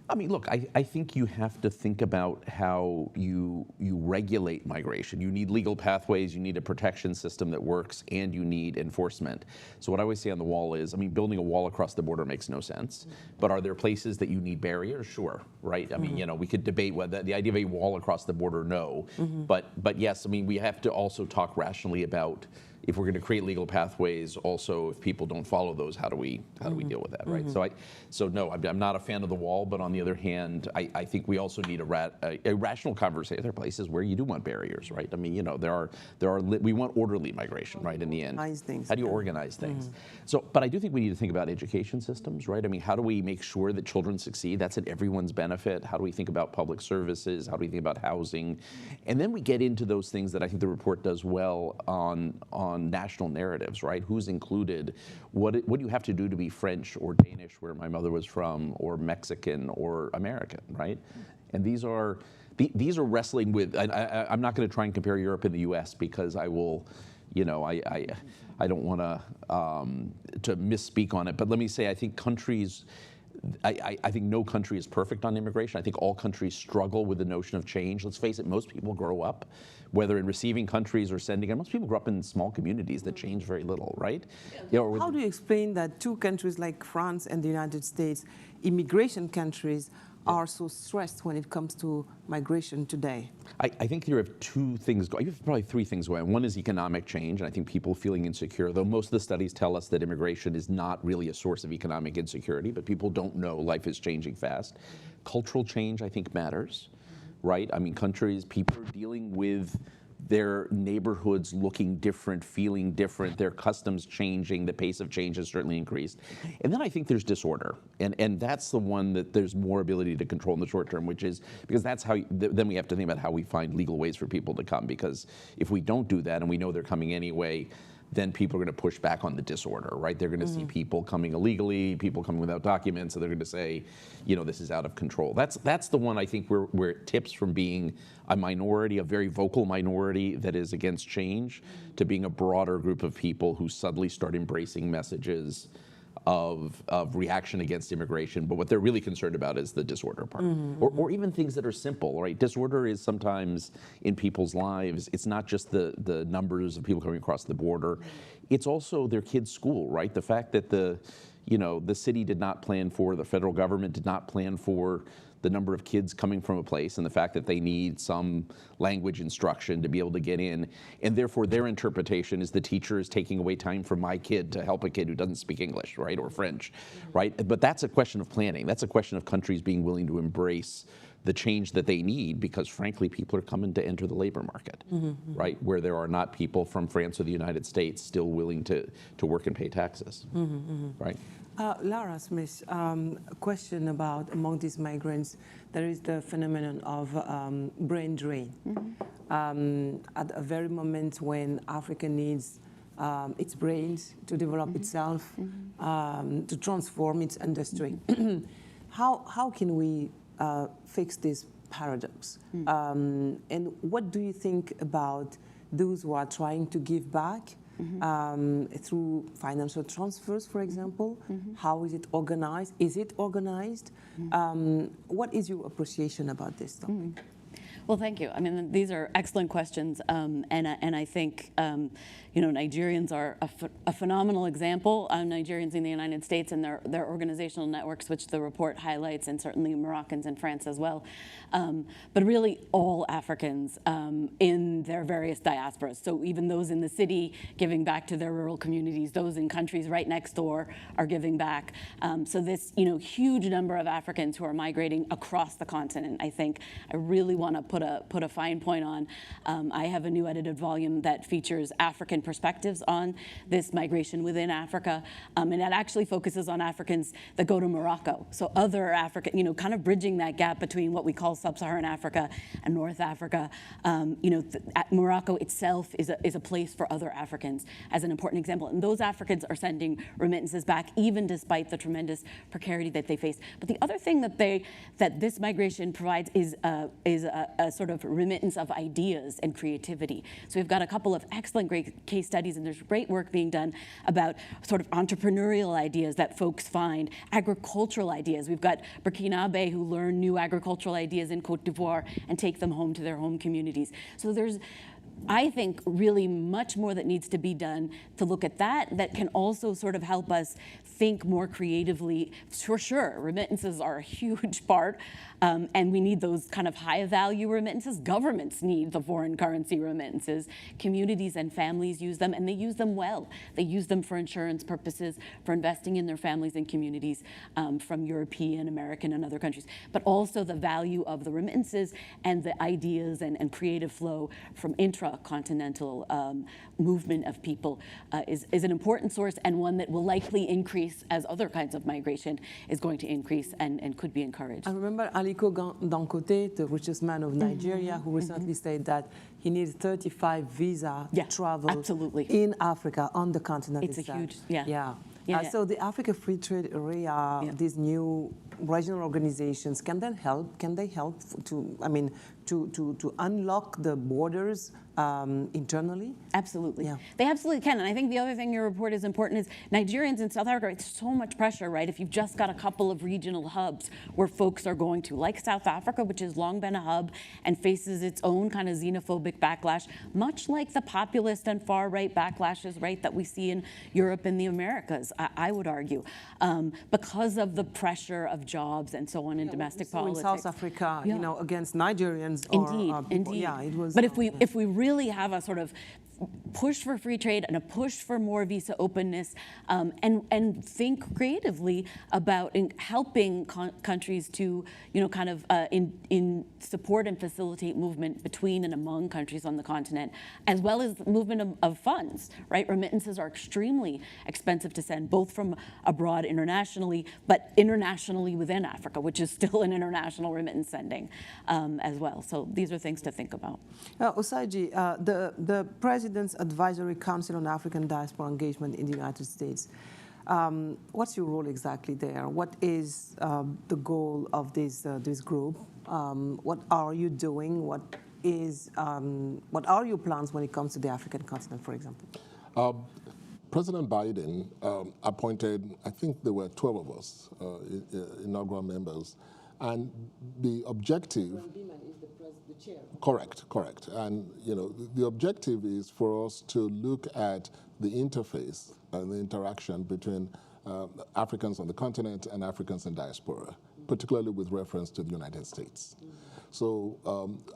I mean, look, I think you have to think about how you regulate migration. You need legal pathways, you need a protection system that works, and you need enforcement. So what I always say on the wall is, I mean, building a wall across the border makes no sense. But are there places that you need barriers? Sure, right? I mean, you know, we could debate whether the idea of a wall across the border, no. But yes, I mean, we have to also talk rationally about, if we're going to create legal pathways, also if people don't follow those, how do we deal with that, right? So no, I'm not a fan of the wall, but on the other hand, I think we also need a rational conversation. There are places where you do want barriers, right? I mean, you know, we want orderly migration, right? In the end, how do you organize things? So, but I do think we need to think about education systems, right? I mean, how do we make sure that children succeed? That's in everyone's benefit. How do we think about public services? How do we think about housing? And then we get into those things that I think the report does well on national narratives, right? Who's included? What do you have to do to be French or Danish, where my mother was from, or Mexican or American, right? And these are wrestling with. I'm not going to try and compare Europe and the U.S. because I will, you know, I don't want to misspeak on it. But let me say, I think countries. I think no country is perfect on immigration. I think all countries struggle with the notion of change. Let's face it, most people grow up, whether in receiving countries or sending, and most people grow up in small communities that change very little, right? You know, how do you explain that two countries like France and the United States, immigration countries, are so stressed when it comes to migration today? I think you have two things going. You have probably three things going. One is economic change, and I think people feeling insecure, though most of the studies tell us that immigration is not really a source of economic insecurity, but people don't know life is changing fast. Cultural change, I think, matters, right? I mean, people are dealing with their neighborhoods looking different, feeling different, their customs changing, the pace of change has certainly increased. And then I think there's disorder, and that's the one that there's more ability to control in the short term, which is, because that's how, then we have to think about how we find legal ways for people to come, because if we don't do that and we know they're coming anyway, then people are going to push back on the disorder, right? They're going to see people coming illegally, people coming without documents, so they're going to say, you know, this is out of control. That's the one I think where it tips from being a minority, a very vocal minority that is against change, to being a broader group of people who suddenly start embracing messages of reaction against immigration, but what they're really concerned about is the disorder part. Or even things that are simple, right? Disorder is sometimes in people's lives, it's not just the numbers of people coming across the border, it's also their kids' school, right? The fact that the city did not plan for, the federal government did not plan for the number of kids coming from a place, and the fact that they need some language instruction to be able to get in, and therefore their interpretation is the teacher is taking away time from my kid to help a kid who doesn't speak English, right, or French, right? But that's a question of planning. That's a question of countries being willing to embrace the change that they need, because frankly, people are coming to enter the labor market, right? Where there are not people from France or the United States still willing to work and pay taxes, right? Lara Smith, a question about among these migrants, there is the phenomenon of brain drain. At a very moment when Africa needs its brains to develop itself, to transform its industry. How can we fix this paradox? And what do you think about those who are trying to give back through financial transfers, for example? How is it organized? Is it organized? What is your appreciation about this topic? Well, thank you. I mean, these are excellent questions, and I think Nigerians are a phenomenal example. Nigerians in the United States and their organizational networks, which the report highlights, and certainly Moroccans in France as well. But really, all Africans in their various diasporas. So even those in the city giving back to their rural communities, those in countries right next door are giving back. So this huge number of Africans who are migrating across the continent. I think I really want to put a fine point on. I have a new edited volume that features African perspectives on this migration within Africa, and it actually focuses on Africans that go to Morocco. So other African, kind of bridging that gap between what we call sub-Saharan Africa and North Africa. Morocco itself is a place for other Africans, as an important example. And those Africans are sending remittances back, even despite the tremendous precarity that they face. But the other thing that this migration provides is a sort of remittance of ideas and creativity. So we've got a couple of excellent great case studies, and there's great work being done about sort of entrepreneurial ideas that folks find, agricultural ideas. We've got Burkinabe who learn new agricultural ideas in Cote d'Ivoire and take them home to their home communities. So there's, I think, really much more that needs to be done to look at that can also sort of help us think more creatively. For sure, remittances are a huge part, and we need those kind of high value remittances. Governments need the foreign currency remittances. Communities and families use them, and they use them well. They use them for insurance purposes, for investing in their families and communities from European, American, and other countries. But also the value of the remittances and the ideas and creative flow from intracontinental movement of people is an important source, and one that will likely increase as other kinds of migration is going to increase and could be encouraged. I remember Aliko Dangote, the richest man of Nigeria, who recently said that he needs 35 visas to travel in Africa, on the continent itself. It's a huge, so the Africa Free Trade Area, these new regional organizations, can they help to unlock the borders internally? Absolutely. They absolutely can. And I think the other thing your report is important is Nigerians in South Africa, it's so much pressure, right? If you've just got a couple of regional hubs where folks are going to, like South Africa, which has long been a hub and faces its own kind of xenophobic backlash, much like the populist and far-right backlashes, right, that we see in Europe and the Americas, I would argue, because of the pressure of of jobs and so on in domestic so politics. in South Africa, Yeah. you know, against Nigerians Indeed, or people. indeed. Yeah, it was. But if we really have a sort of push for free trade and a push for more visa openness, and think creatively about helping countries to, you know, kind of in support and facilitate movement between and among countries on the continent, as well as movement of funds, right? Remittances are extremely expensive to send, both from abroad internationally, but internationally within Africa, which is still an international remittance sending as well. So these are things to think about. Osaji, the President's Advisory Council on African Diaspora Engagement in the United States, what's your role exactly there? What is the goal of this group? What are you doing? What are your plans when it comes to the African continent, for example? President Biden appointed, I think there were 12 of us, inaugural members, and the objective. The chair. Correct. And you know, the objective is for us to look at the interface and the interaction between Africans on the continent and Africans in diaspora, particularly with reference to the United States. So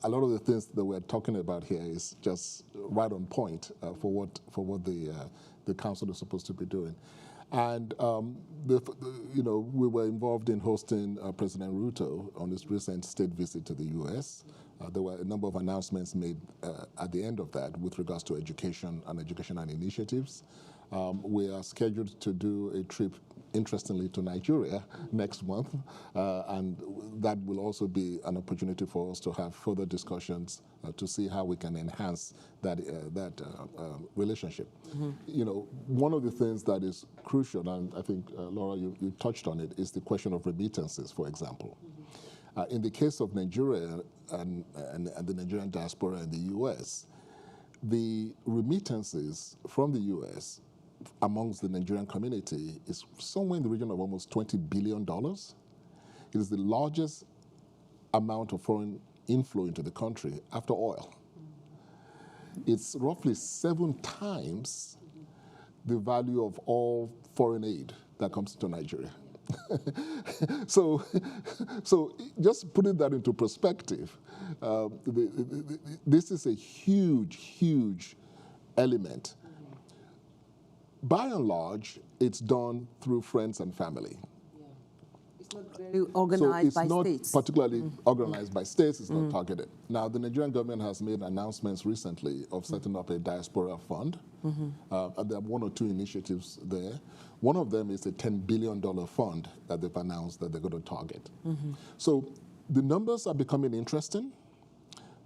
a lot of the things that we're talking about here is just right on point for what the council is supposed to be doing. And you know, we were involved in hosting President Ruto on his recent state visit to the U.S. There were a number of announcements made at the end of that with regards to education and educational initiatives. We are scheduled to do a trip, interestingly, to Nigeria next month, and that will also be an opportunity for us to have further discussions to see how we can enhance that relationship. Mm-hmm. You know, one of the things that is crucial, and I think, Laura, you touched on it, is the question of remittances, for example. Mm-hmm. In the case of Nigeria and the Nigerian diaspora in the U.S., the remittances from the U.S. amongst the Nigerian community is somewhere in the region of almost $20 billion. It is the largest amount of foreign inflow into the country after oil. It's roughly 7 times the value of all foreign aid that comes to Nigeria. So just putting that into perspective, this is a huge element. By and large, it's done through friends and family. Yeah. It's not very organized by states. So it's not particularly organized by states, it's not targeted. Now, the Nigerian government has made announcements recently of setting up a diaspora fund. And there are 1 or 2 initiatives there. One of them is a $10 billion fund that they've announced that they're going to target. So the numbers are becoming interesting.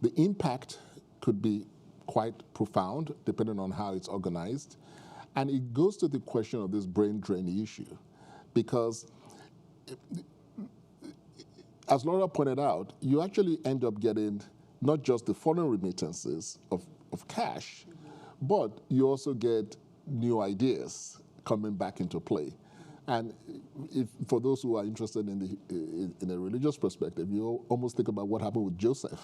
The impact could be quite profound, depending on how it's organized. And it goes to the question of this brain drain issue, because as Laura pointed out, you actually end up getting not just the foreign remittances of cash, but you also get new ideas coming back into play. And for those who are interested in a religious perspective, you almost think about what happened with Joseph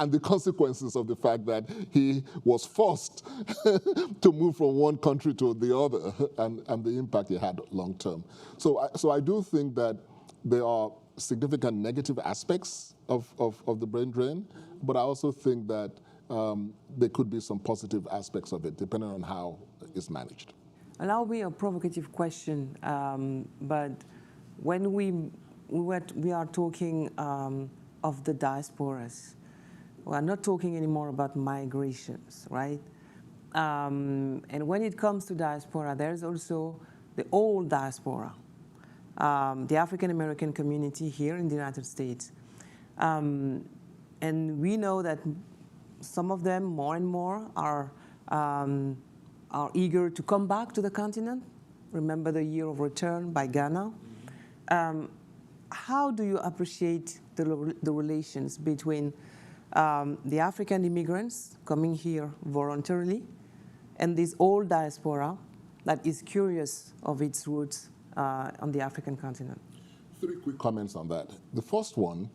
and the consequences of the fact that he was forced to move from one country to the other, and the impact he had long term. So I do think that there are significant negative aspects of the brain drain, but I also think that there could be some positive aspects of it, depending on how it's managed. Allow me a provocative question, but when we are talking of the diasporas, we are not talking anymore about migrations, right? And when it comes to diaspora, there's also the old diaspora, the African American community here in the United States. And we know that some of them, more and more, are eager to come back to the continent. Remember the year of return by Ghana. How do you appreciate the relations between the African immigrants coming here voluntarily and this old diaspora that is curious of its roots on the African continent? 3 quick comments on that. The first one,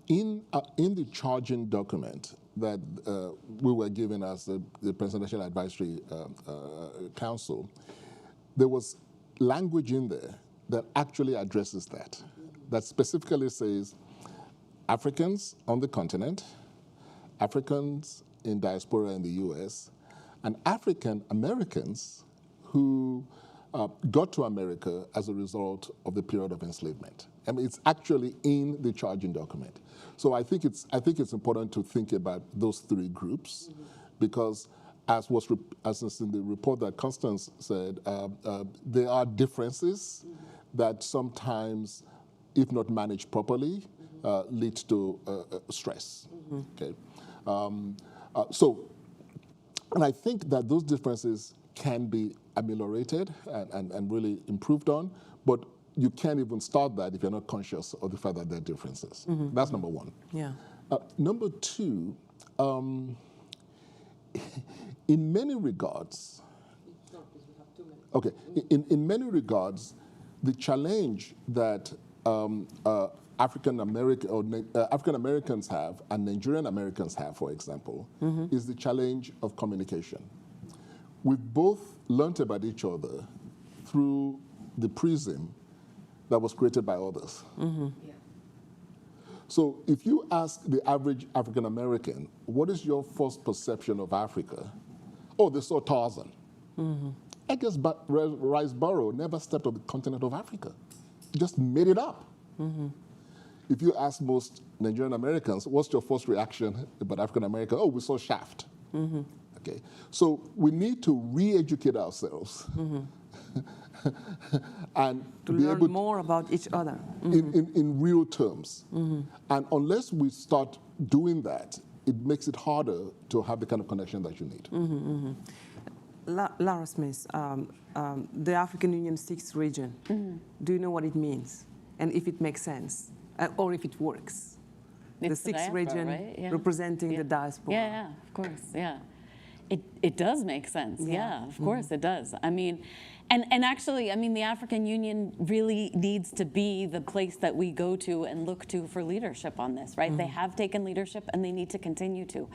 in the charging document that we were given as the Presidential Advisory Council, there was language in there that actually addresses that, that specifically says Africans on the continent, Africans in diaspora in the US, and African Americans who got to America as a result of the period of enslavement. I mean, it's actually in the charging document. So I think it's important to think about those three groups, because as is in the report that Constance said, there are differences that sometimes, if not managed properly, lead to stress. Okay, and I think that those differences can be ameliorated and really improved on, but you can't even start that if you're not conscious of the fact that there are differences. That's number one. Yeah. Number two, in many regards, okay, in many regards, the challenge that African Americans have and Nigerian Americans have, for example, is the challenge of communication. We've both learned about each other through the prism that was created by others. So if you ask the average African American, what is your first perception of Africa? Oh, they saw Tarzan. I guess Riceboro never stepped on the continent of Africa. He just made it up. If you ask most Nigerian Americans, what's your first reaction about African America? Oh, we saw Shaft. Okay, so we need to re-educate ourselves and to learn more about each other in real terms. And unless we start doing that, it makes it harder to have the kind of connection that you need. Lara Smith, the African Union 6th region, do you know what it means? And if it makes sense, or if it works? It's the 6th region, right? Yeah. representing the diaspora. Yeah, of course, yeah. It does make sense, yeah, of course it does. I mean, and actually, I mean, the African Union really needs to be the place that we go to and look to for leadership on this, right? They have taken leadership and they need to continue to.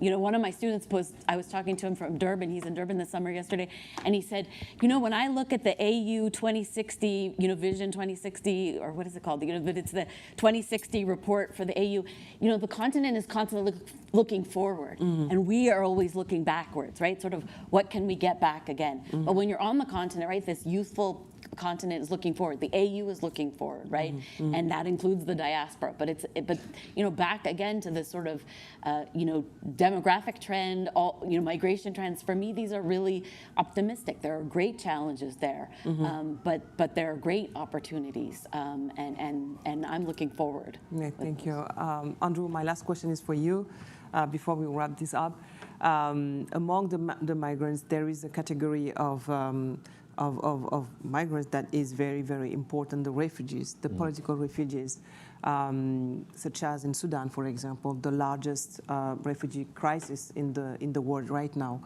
You know, one of my students I was talking to him from Durban, he's in Durban this summer yesterday, and he said, you know, when I look at the AU 2060, you know, Vision 2060, or what is it called? You know, but it's the 2060 report for the AU, you know, the continent is constantly looking forward, and we are always looking backwards, right? Sort of, what can we get back again? But when you're on the continent, right, this youthful continent is looking forward. The AU is looking forward, right? And that includes the diaspora. But you know, back again to this sort of you know, demographic trend, you know, migration trends. For me, these are really optimistic. There are great challenges there, but there are great opportunities, and I'm looking forward. Yeah, thank you, Andrew. My last question is for you. Before we wrap this up, among the migrants, there is a category of migrants that is very, very important, the refugees, the political refugees, such as in Sudan, for example, the largest refugee crisis in the world right now.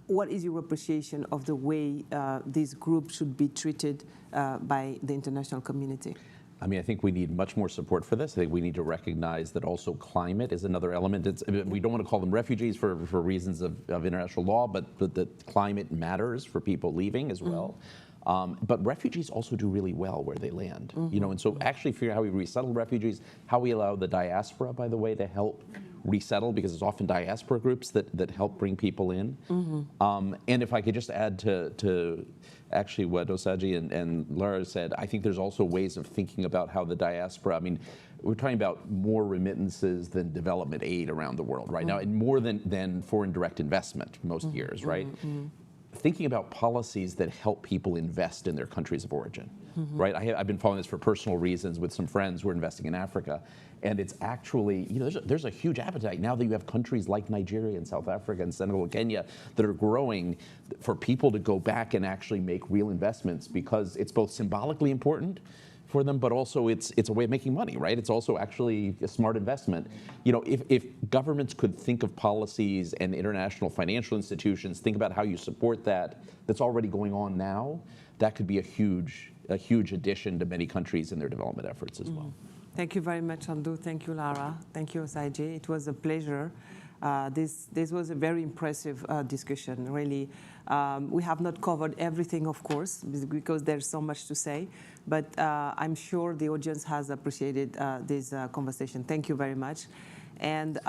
What is your appreciation of the way these groups should be treated by the international community? I mean, I think we need much more support for this. I think we need to recognize that also climate is another element. We don't want to call them refugees for reasons of international law, but that climate matters for people leaving as well. But refugees also do really well where they land, you know, and so actually figure out how we resettle refugees, how we allow the diaspora, by the way, to help resettle, because it's often diaspora groups that help bring people in. And if I could just add to actually what Osagie and Lara said, I think there's also ways of thinking about how the diaspora, I mean, we're talking about more remittances than development aid around the world right now, and more than foreign direct investment most years, right? Thinking about policies that help people invest in their countries of origin, right? I've been following this for personal reasons with some friends who are investing in Africa, and it's actually, you know, there's a huge appetite now that you have countries like Nigeria and South Africa and Senegal and Kenya that are growing for people to go back and actually make real investments, because it's both symbolically important for them, but also it's a way of making money, right? It's also actually a smart investment. You know, if governments could think of policies and international financial institutions, think about how you support that's already going on now, that could be a huge addition to many countries in their development efforts as well. Thank you very much, Andrew. Thank you, Lara. Thank you, Osagie. It was a pleasure. This was a very impressive discussion, really. We have not covered everything, of course, because there's so much to say, but I'm sure the audience has appreciated this conversation. Thank you very much. And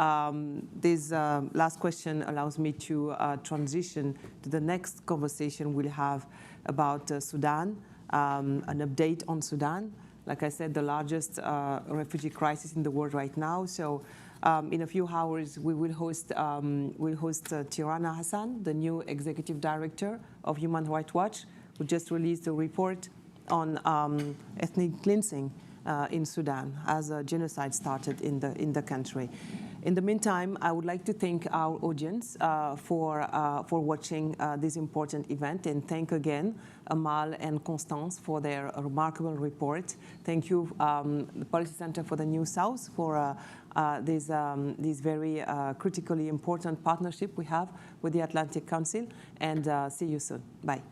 this last question allows me to transition to the next conversation we'll have about Sudan, an update on Sudan. Like I said, the largest refugee crisis in the world right now. So in a few hours, we will host Tirana Hassan, the new executive director of Human Rights Watch, who just released a report on ethnic cleansing in Sudan as a genocide started in the country. In the meantime, I would like to thank our audience for watching this important event, and thank again Amal and Constance for their remarkable report. Thank you, the Policy Center for the New South, for this very critically important partnership we have with the Atlantic Council, and see you soon. Bye.